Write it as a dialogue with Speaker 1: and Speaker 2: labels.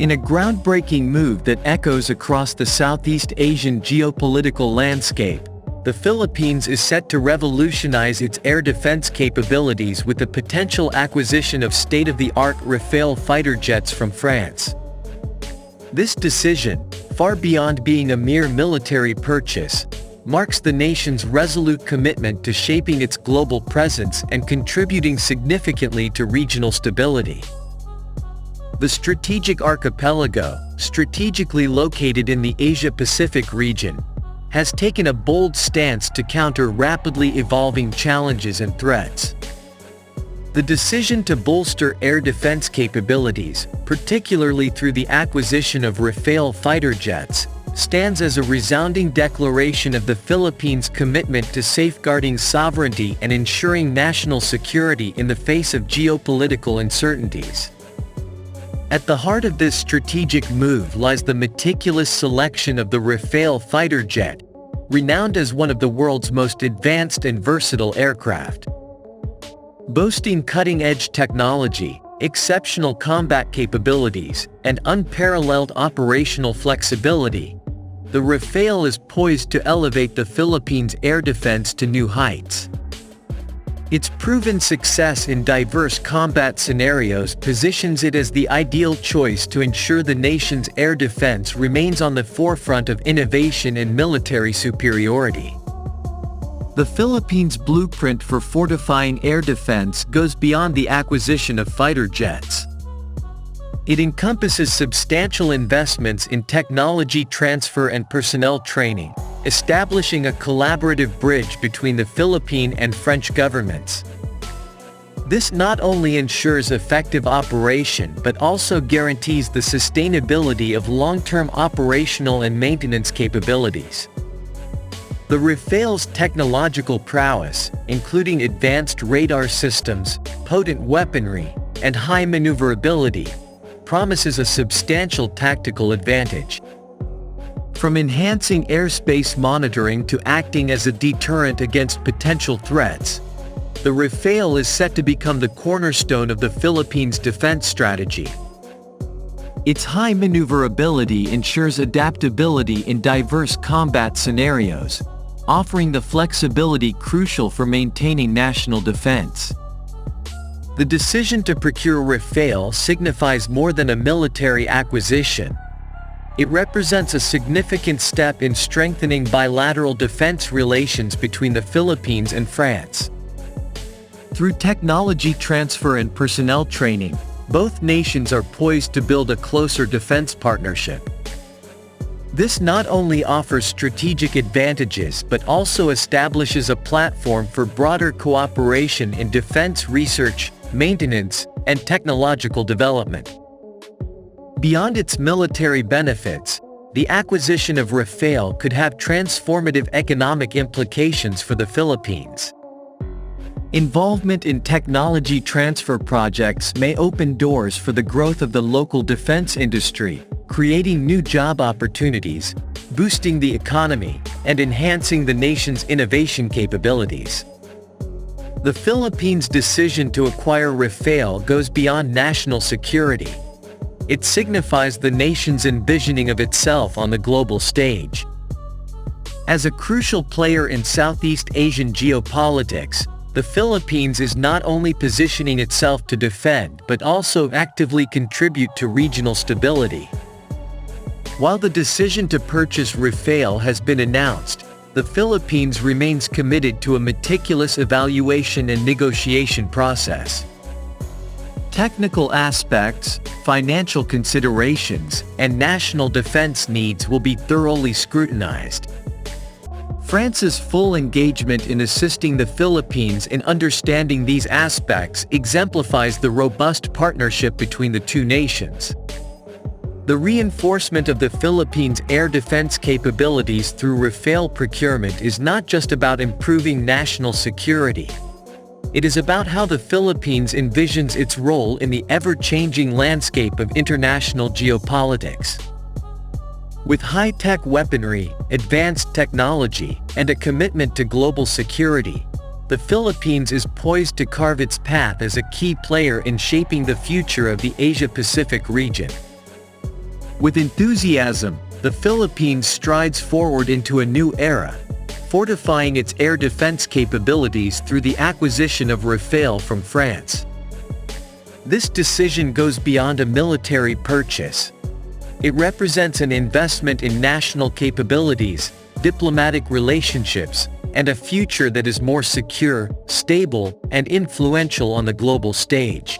Speaker 1: In a groundbreaking move that echoes across the Southeast Asian geopolitical landscape, the Philippines is set to revolutionize its air defense capabilities with the potential acquisition of state-of-the-art Rafale fighter jets from France. This decision, far beyond being a mere military purchase, marks the nation's resolute commitment to shaping its global presence and contributing significantly to regional stability. The strategic archipelago, strategically located in the Asia-Pacific region, has taken a bold stance to counter rapidly evolving challenges and threats. The decision to bolster air defense capabilities, particularly through the acquisition of Rafale fighter jets, stands as a resounding declaration of the Philippines' commitment to safeguarding sovereignty and ensuring national security in the face of geopolitical uncertainties. At the heart of this strategic move lies the meticulous selection of the Rafale fighter jet, renowned as one of the world's most advanced and versatile aircraft. Boasting cutting-edge technology, exceptional combat capabilities, and unparalleled operational flexibility, the Rafale is poised to elevate the Philippines' air defense to new heights. Its proven success in diverse combat scenarios positions it as the ideal choice to ensure the nation's air defense remains on the forefront of innovation and military superiority. The Philippines' blueprint for fortifying air defense goes beyond the acquisition of fighter jets. It encompasses substantial investments in technology transfer and personnel training, establishing a collaborative bridge between the Philippine and French governments. This not only ensures effective operation but also guarantees the sustainability of long-term operational and maintenance capabilities. The Rafale's technological prowess, including advanced radar systems, potent weaponry, and high maneuverability, promises a substantial tactical advantage. From enhancing airspace monitoring to acting as a deterrent against potential threats, the Rafale is set to become the cornerstone of the Philippines' defense strategy. Its high maneuverability ensures adaptability in diverse combat scenarios, offering the flexibility crucial for maintaining national defense. The decision to procure Rafale signifies more than a military acquisition. It represents a significant step in strengthening bilateral defense relations between the Philippines and France. Through technology transfer and personnel training, both nations are poised to build a closer defense partnership. This not only offers strategic advantages but also establishes a platform for broader cooperation in defense research, maintenance, and technological development. Beyond its military benefits, the acquisition of Rafale could have transformative economic implications for the Philippines. Involvement in technology transfer projects may open doors for the growth of the local defense industry, creating new job opportunities, boosting the economy, and enhancing the nation's innovation capabilities. The Philippines' decision to acquire Rafale goes beyond national security. It signifies the nation's envisioning of itself on the global stage. As a crucial player in Southeast Asian geopolitics, the Philippines is not only positioning itself to defend but also actively contribute to regional stability. While the decision to purchase Rafale has been announced, the Philippines remains committed to a meticulous evaluation and negotiation process. Technical aspects, financial considerations, and national defense needs will be thoroughly scrutinized. France's full engagement in assisting the Philippines in understanding these aspects exemplifies the robust partnership between the two nations. The reinforcement of the Philippines' air defense capabilities through Rafale procurement is not just about improving national security. It is about how the Philippines envisions its role in the ever-changing landscape of international geopolitics. With high-tech weaponry, advanced technology, and a commitment to global security, the Philippines is poised to carve its path as a key player in shaping the future of the Asia-Pacific region. With enthusiasm, the Philippines strides forward into a new era, fortifying its air defense capabilities through the acquisition of Rafale from France. This decision goes beyond a military purchase. It represents an investment in national capabilities, diplomatic relationships, and a future that is more secure, stable, and influential on the global stage.